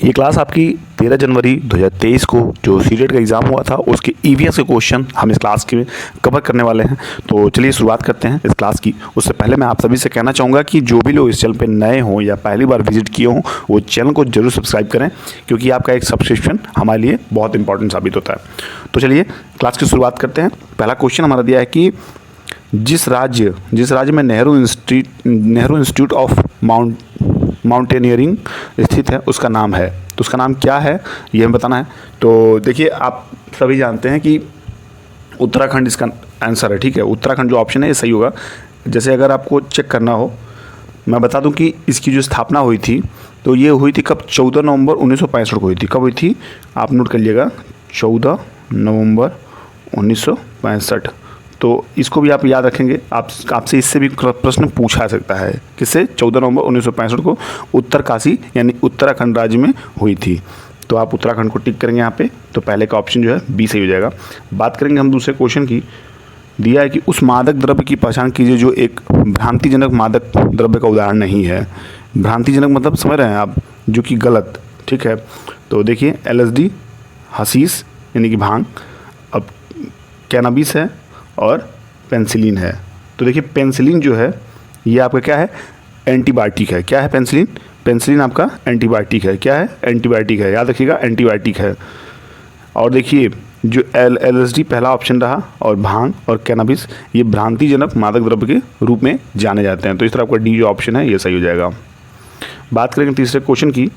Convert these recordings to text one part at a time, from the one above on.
ये क्लास आपकी 13 जनवरी 2023 को जो सीटेट का एग्ज़ाम हुआ था उसके ईवीएस के क्वेश्चन हम इस क्लास के कवर करने वाले हैं। तो चलिए शुरुआत करते हैं इस क्लास की। उससे पहले मैं आप सभी से कहना चाहूँगा कि जो भी लोग इस चैनल पे नए हों या पहली बार विजिट किए हों वो चैनल को जरूर सब्सक्राइब करें, क्योंकि आपका एक सब्सक्रिप्शन हमारे लिए बहुत इंपॉर्टेंट साबित होता है। तो चलिए क्लास की शुरुआत करते हैं। पहला क्वेश्चन हमारा दिया है कि जिस राज्य में नेहरू इंस्टीट्यूट ऑफ माउंटेनियरिंग स्थित है उसका नाम है, तो उसका नाम क्या है ये हमें बताना है। तो देखिए, आप सभी जानते हैं कि उत्तराखंड इसका आंसर है। ठीक है, उत्तराखंड जो ऑप्शन है ये सही होगा। जैसे अगर आपको चेक करना हो, मैं बता दूं कि इसकी जो स्थापना हुई थी तो ये हुई थी कब? 14 नवंबर 1965 को हुई थी। कब हुई थी आप नोट कर लीजिएगा, 14 नवंबर 1965। तो इसको भी आप याद रखेंगे। आपसे इससे भी प्रश्न पूछा सकता है। किससे? 14 नवंबर 1965 को उत्तरकाशी यानी उत्तराखंड राज्य में हुई थी। तो आप उत्तराखंड को टिक करेंगे यहाँ पे। तो पहले का ऑप्शन जो है बी सही हो जाएगा। बात करेंगे हम दूसरे क्वेश्चन की। दिया है कि उस मादक द्रव्य की पहचान कीजिए जो एक भ्रांतिजनक मादक द्रव्य का उदाहरण नहीं है। भ्रांतिजनक मतलब समझ रहे हैं आप, जो कि गलत। ठीक है, तो देखिए LSD, हशीश यानी कि भांग, अब कैनाबिस है और पेनिसिलिन है। तो देखिए पेनिसिलिन जो है ये आपका क्या है? एंटीबायोटिक है। क्या है पेनिसिलिन? पेनिसिलिन आपका एंटीबायोटिक है। क्या है? एंटीबायोटिक है, याद रखिएगा, एंटीबायोटिक है। और देखिए जो LSD पहला ऑप्शन रहा, और भांग और कैनाबिस ये भ्रांतिजनक मादक द्रव्य के रूप में जाने जाते हैं। तो इस तरह आपका डी जो ऑप्शन है ये सही हो जाएगा। बात करेंगे तीसरे क्वेश्चन की।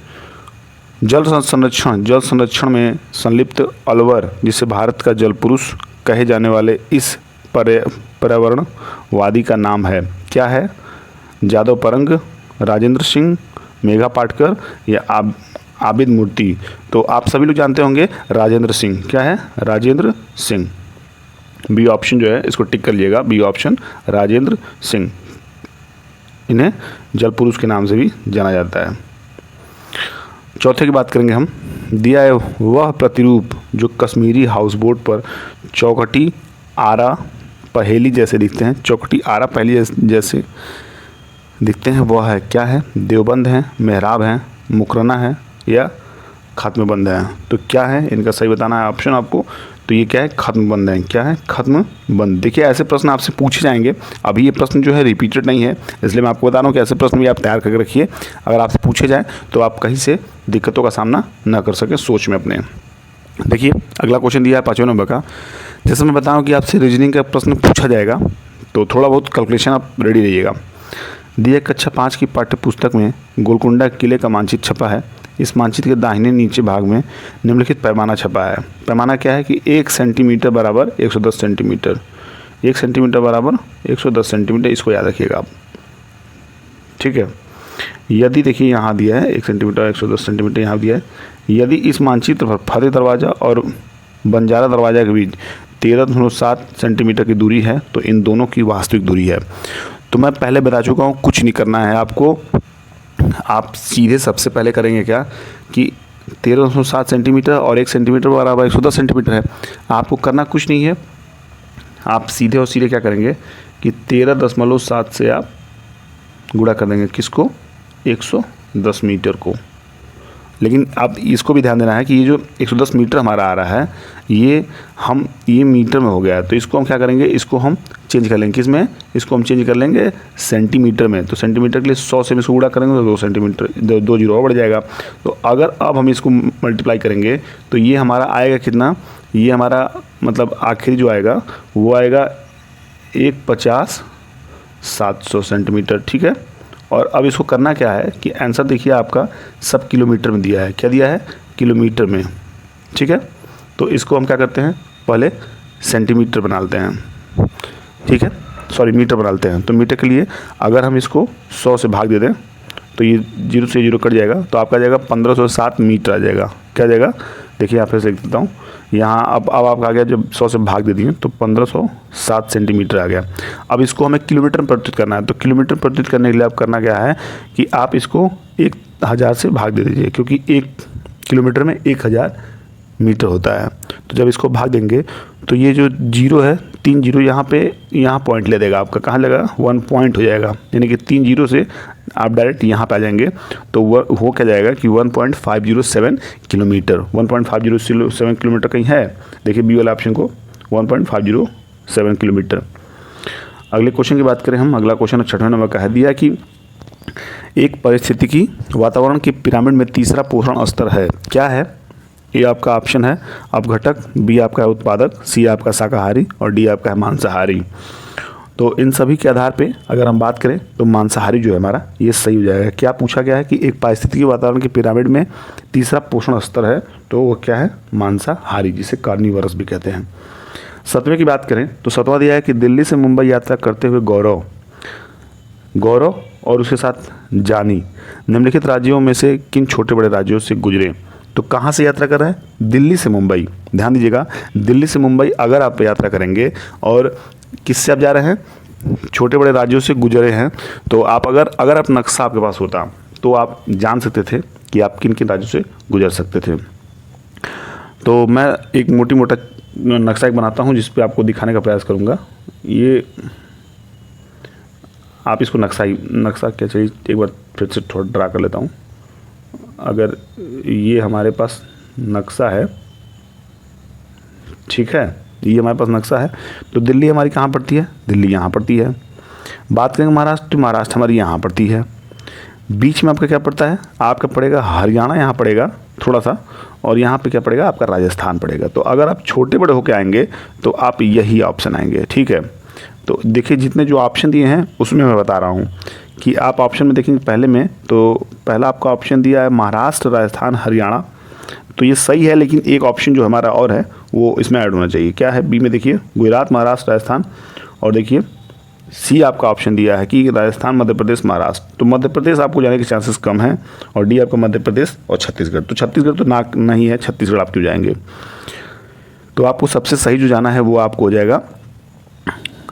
जल संरक्षण में संलिप्त अलवर, जिसे भारत का जल पुरुष कहे जाने वाले इस पर्यावरणवादी का नाम है। क्या है? जादव परंग, राजेंद्र सिंह, मेघा पाटकर या आबिद मूर्ति। तो आप सभी लोग जानते होंगे राजेंद्र सिंह। क्या है? राजेंद्र सिंह। बी ऑप्शन जो है इसको टिक कर लीजिएगा, बी ऑप्शन राजेंद्र सिंह। इन्हें जल पुरुष के नाम से भी जाना जाता है। चौथे की बात करेंगे हम। दिया है वह प्रतिरूप जो कश्मीरी हाउस बोट पर चौखटी आरा पहेली जैसे दिखते हैं। चौखटी आरा पहेली जैसे दिखते हैं वह है। क्या है? देवबंद है, मेहराब है, मुकरना है या खत्मबंद है। तो क्या है इनका सही बताना है ऑप्शन आपको। तो ये क्या है? खत्मबंद है। क्या है? खत्मबंद। देखिए ऐसे प्रश्न आपसे पूछे जाएंगे। अभी ये प्रश्न जो है रिपीटेड नहीं है, इसलिए मैं आपको बता रहा हूँ कि ऐसे प्रश्न भी आप तैयार करके रखिए। अगर आपसे पूछे जाए तो आप कहीं से दिक्कतों का सामना न कर सकें सोच में अपने। देखिए अगला क्वेश्चन दिया है 5वें नंबर का। जैसे मैं बताऊँ कि आपसे रीजनिंग का प्रश्न पूछा जाएगा तो थोड़ा बहुत कैलकुलेशन आप रेडी रहिएगा। दिया कक्षा 5 की पाठ्य पुस्तक में गोलकुंडा किले का मानचित्र छपा है। इस मानचित्र के दाहिने नीचे भाग में निम्नलिखित पैमाना छपा है। पैमाना क्या है कि 1 सेंटीमीटर बराबर 110 सेंटीमीटर। 1 सेंटीमीटर बराबर 110 सेंटीमीटर, इसको याद रखिएगा आप। ठीक है, यदि देखिए यहाँ दिया है 1 सेंटीमीटर 110 सेंटीमीटर यहाँ दिया है। यदि इस मानचित्र पर फतेह दरवाज़ा और बंजारा दरवाज़ा के बीच 13.7 सेंटीमीटर की दूरी है तो इन दोनों की वास्तविक दूरी है। तो मैं पहले बता चुका हूँ, कुछ नहीं करना है आपको। आप सीधे सबसे पहले करेंगे क्या कि 13.7 सेंटीमीटर और 1 सेंटीमीटर बराबर 110 सेंटीमीटर है। आपको करना कुछ नहीं है, आप सीधे और सीधे क्या करेंगे कि 13.7 से आप गुणा कर देंगे किसको? 110 मीटर को। लेकिन आप इसको भी ध्यान देना है कि ये जो 110 मीटर हमारा आ रहा है ये मीटर में हो गया है। तो इसको हम क्या करेंगे? इसको हम चेंज कर लेंगे। किस में? इसको हम चेंज कर लेंगे सेंटीमीटर में। तो सेंटीमीटर के लिए 100 से इसको गुणा करेंगे तो 2 सेंटीमीटर, 2 जीरो और बढ़ जाएगा। तो अगर अब हम इसको मल्टीप्लाई करेंगे तो ये हमारा आएगा कितना? ये हमारा मतलब आखिरी जो आएगा वो आएगा 150-700 सेंटीमीटर। ठीक है, और अब इसको करना क्या है कि आंसर देखिए आपका सब किलोमीटर में दिया है। क्या दिया है? किलोमीटर में। ठीक है, तो इसको हम क्या करते हैं? पहले सेंटीमीटर बना लेते हैं। ठीक है, सॉरी मीटर बना लेते हैं। तो मीटर के लिए अगर हम इसको 100 से भाग दे दें तो ये 0 से 0 कट जाएगा, तो आपका जाएगा 1507 मीटर आ जाएगा। क्या जाएगा? देखिए यहाँ पे लिख देता हूँ यहाँ। अब आपका आ गया, जब 100 से भाग दे दिए तो 1507 सेंटीमीटर आ गया। अब इसको हमें किलोमीटर में परिवर्तित करना है। तो किलोमीटर परिवर्तित करने के लिए आप करना क्या है कि आप इसको 1000 से भाग दे दीजिए, क्योंकि 1 किलोमीटर में 1000 मीटर होता है। तो जब इसको भाग देंगे तो ये जो 0 है 3 जीरो यहाँ पे, यहाँ पॉइंट ले देगा आपका, कहाँ लगेगा 1 पॉइंट हो जाएगा, यानी कि 3 जीरो से आप डायरेक्ट यहाँ पे आ जाएंगे तो वो हो क्या जाएगा कि 1.507 किलोमीटर। 1.507 किलोमीटर कहीं है, देखिए बी वाला ऑप्शन को 1.507 किलोमीटर। अगले क्वेश्चन की बात करें हम, अगला क्वेश्चन 6वें नंबर का है, दिया कि एक पारिस्थितिकी वातावरण के पिरामिड में तीसरा पोषण स्तर है, क्या है? ए आपका ऑप्शन है अपघटक, बी आपका है उत्पादक, सी आपका शाकाहारी और डी आपका है मांसाहारी। तो इन सभी के आधार पे अगर हम बात करें तो मांसाहारी जो है हमारा ये सही हो जाएगा। क्या पूछा गया है कि एक पारिस्थितिकी वातावरण के पिरामिड में तीसरा पोषण स्तर है, तो वो क्या है? मांसाहारी, जिसे कार्निवरस भी कहते हैं। 7वें की बात करें तो 7वां दिया है कि दिल्ली से मुंबई यात्रा करते हुए गौरव और उसके साथ जानी निम्नलिखित राज्यों में से किन छोटे बड़े राज्यों से गुजरे? तो कहाँ से यात्रा कर रहे हैं? दिल्ली से मुंबई। ध्यान दीजिएगा, दिल्ली से मुंबई अगर आप यात्रा करेंगे और किससे आप जा रहे हैं? छोटे बड़े राज्यों से गुजरे हैं, तो आप अगर आप नक्शा आपके पास होता तो आप जान सकते थे कि आप किन किन राज्यों से गुजर सकते थे। तो मैं एक मोटा नक्शा एक बनाता हूँ जिस पे आपको दिखाने का प्रयास करूँगा। ये आप इसको नक्शा क्या चाहिए, एक बार फिर से थोड़ा ड्रा कर लेता हूँ। अगर ये हमारे पास नक्शा है, ठीक है, ये हमारे पास नक्शा है, तो दिल्ली हमारी कहाँ पड़ती है? दिल्ली यहाँ पड़ती है। बात करेंगे महाराष्ट्र, महाराष्ट्र हमारी यहाँ पड़ती है। बीच में आपका क्या पड़ता है? आपका पड़ेगा हरियाणा, यहाँ पड़ेगा थोड़ा सा, और यहाँ पे क्या पड़ेगा? आपका राजस्थान पड़ेगा। तो अगर आप छोटे बड़े होके आएंगे तो आप यही ऑप्शन आएंगे, ठीक है। तो देखिए जितने जो ऑप्शन दिए हैं उसमें मैं बता रहा हूँ कि आप ऑप्शन में देखेंगे पहले में, तो पहला आपका ऑप्शन दिया है महाराष्ट्र, राजस्थान, हरियाणा, तो ये सही है, लेकिन एक ऑप्शन जो हमारा और है वो इसमें ऐड होना चाहिए। क्या है? बी में देखिए गुजरात, महाराष्ट्र, राजस्थान, और देखिए सी आपका ऑप्शन दिया है कि राजस्थान, मध्य प्रदेश, महाराष्ट्र। तो मध्य प्रदेश आपको जाने के चांसेस कम हैं, और डी आपका मध्य प्रदेश और छत्तीसगढ़। तो छत्तीसगढ़ तो नहीं है, छत्तीसगढ़ आप क्यों जाएंगे? तो आपको सबसे सही जो जाना है वो आपको हो जाएगा,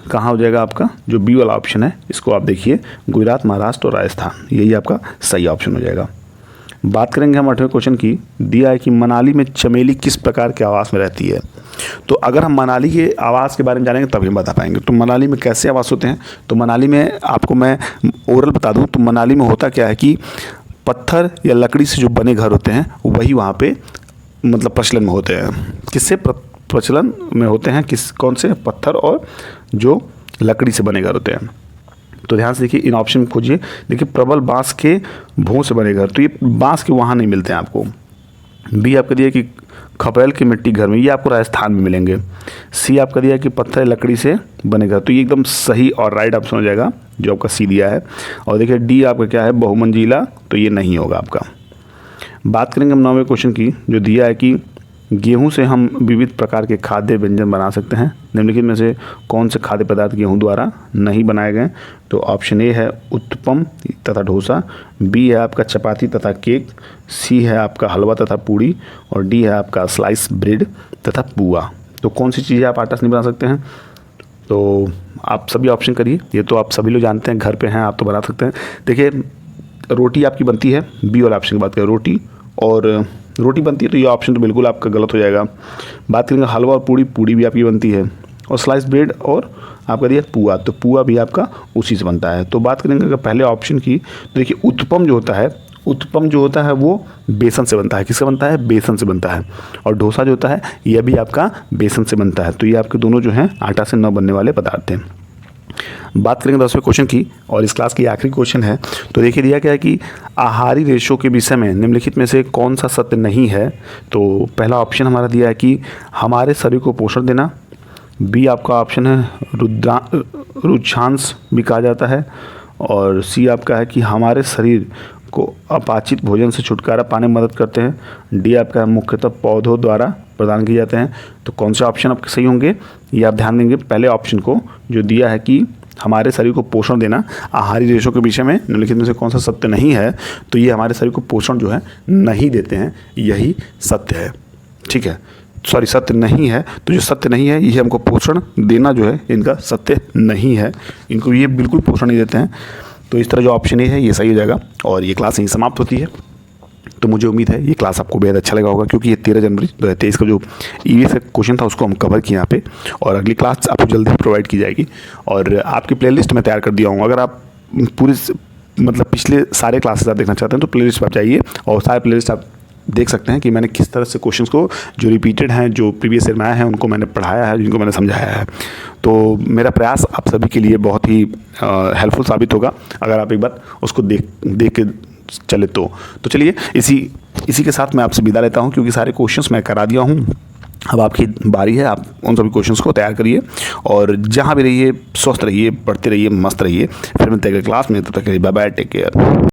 कहाँ हो जाएगा आपका? जो बी वाला ऑप्शन है इसको आप देखिए, गुजरात, महाराष्ट्र और राजस्थान, यही आपका सही ऑप्शन हो जाएगा। बात करेंगे हम 8वें क्वेश्चन की, दिया है कि मनाली में चमेली किस प्रकार के आवास में रहती है? तो अगर हम मनाली के आवास के बारे में जानेंगे तभी हम बता पाएंगे। तो मनाली में कैसे आवास होते हैं? तो मनाली में आपको मैं ओरल बता दूं तो मनाली में होता क्या है कि पत्थर या लकड़ी से जो बने घर होते हैं वही वहाँ पे मतलब प्रचलन में होते हैं। किससे प्रचलन में होते हैं? कौन से? पत्थर और जो लकड़ी से बने घर होते हैं। तो ध्यान से देखिए, इन ऑप्शन में खोजिए। देखिए प्रबल बांस के भों से बने घर, तो ये बांस के वहाँ नहीं मिलते हैं आपको। बी आपका दिया कि खपरेल की मिट्टी घर में, ये आपको राजस्थान में मिलेंगे। सी आपका दिया कि पत्थर लकड़ी से बने घर, तो ये एकदम सही और राइट ऑप्शन हो जाएगा जो आपका सी दिया है। और देखिए डी आपका क्या है? बहुमंजिला, तो ये नहीं होगा आपका। बात करेंगे हम 9वें क्वेश्चन की, जो दिया है कि गेहूं से हम विविध प्रकार के खाद्य व्यंजन बना सकते हैं, निम्नलिखित में से कौन से खाद्य पदार्थ गेहूं द्वारा नहीं बनाए गए? तो ऑप्शन ए है उत्तपम तथा डोसा, बी है आपका चपाती तथा केक, सी है आपका हलवा तथा पूड़ी, और डी है आपका स्लाइस ब्रेड तथा पुआ। तो कौन सी चीज़ें आप आटा से नहीं बना सकते हैं? तो आप सभी ऑप्शन करिए, ये तो आप सभी लोग जानते हैं, घर पे हैं आप तो बना सकते हैं। देखिए रोटी आपकी बनती है, बी वाला ऑप्शन की बात करें, रोटी और रोटी बनती है, तो ये ऑप्शन तो बिल्कुल आपका गलत हो जाएगा। बात करेंगे हलवा और पूड़ी भी आपकी बनती है, और स्लाइस ब्रेड और आपका दिया पुआ, तो पुआ भी आपका उसी से बनता है। तो बात करेंगे अगर पहले ऑप्शन की, तो देखिए उत्तपम जो होता है वो बेसन से बनता है। किससे बनता है? बेसन से बनता है। और डोसा जो होता है यह भी आपका बेसन से बनता है। तो ये आपके दोनों जो हैं आटा से न बनने वाले पदार्थ हैं। बात करेंगे 10वें क्वेश्चन की, और इस क्लास की आखिरी क्वेश्चन है। तो देखिए दिया क्या है कि आहारी रेशों के विषय में निम्नलिखित में से कौन सा सत्य नहीं है? तो पहला ऑप्शन हमारा दिया है कि हमारे शरीर को पोषण देना, बी आपका ऑप्शन है रुक्षांश भी कहा जाता है, और सी आपका है कि हमारे शरीर को अपाचित भोजन से छुटकारा पाने में मदद करते हैं, डी आपका मुख्यतः पौधों द्वारा प्रदान किए जाते हैं। तो कौन से ऑप्शन आपके सही होंगे ये आप ध्यान देंगे। पहले ऑप्शन को जो दिया है कि हमारे शरीर को पोषण देना, आहारी रेशों के विषय में निम्नलिखित में से कौन सा सत्य नहीं है? तो ये हमारे शरीर को पोषण जो है नहीं देते हैं, यही सत्य है, ठीक है। सॉरी, सत्य नहीं है, तो जो सत्य नहीं है ये हमको पोषण देना जो है इनका सत्य नहीं है, इनको ये बिल्कुल पोषण नहीं देते हैं। तो इस तरह जो ऑप्शन ए है ये सही हो जाएगा, और ये क्लास यहीं समाप्त होती है। तो मुझे उम्मीद है ये क्लास आपको बेहद अच्छा लगा होगा, क्योंकि ये 13 जनवरी 2023 का जो ईवीएस का क्वेश्चन था उसको हम कवर किए यहाँ पे, और अगली क्लास आपको जल्दी प्रोवाइड की जाएगी। और आपकी प्लेलिस्ट मैं तैयार कर दिया हूँ। अगर आप पूरी मतलब पिछले सारे क्लासेस आप देखना चाहते हैं तो प्लेलिस्ट पर आप जाइए और सारे प्लेलिस्ट आप देख सकते हैं कि मैंने किस तरह से क्वेश्चंस को जो रिपीटेड हैं, जो प्रीवियस ईयर में आए हैं, उनको मैंने पढ़ाया है, जिनको मैंने समझाया है। तो मेरा प्रयास आप सभी के लिए बहुत ही हेल्पफुल साबित होगा अगर आप एक बार उसको देख के चले तो चलिए इसी के साथ मैं आपसे विदा लेता हूँ, क्योंकि सारे क्वेश्चंस मैं करा दिया हूँ। अब आपकी बारी है, आप उन सभी क्वेश्चंस को तैयार करिए और जहाँ भी रहिए स्वस्थ रहिए, पढ़ते रहिए, मस्त रहिए। फिर मिलते हैं अगले क्लास में, तब तक के लिए बाय बाय, टेक केयर।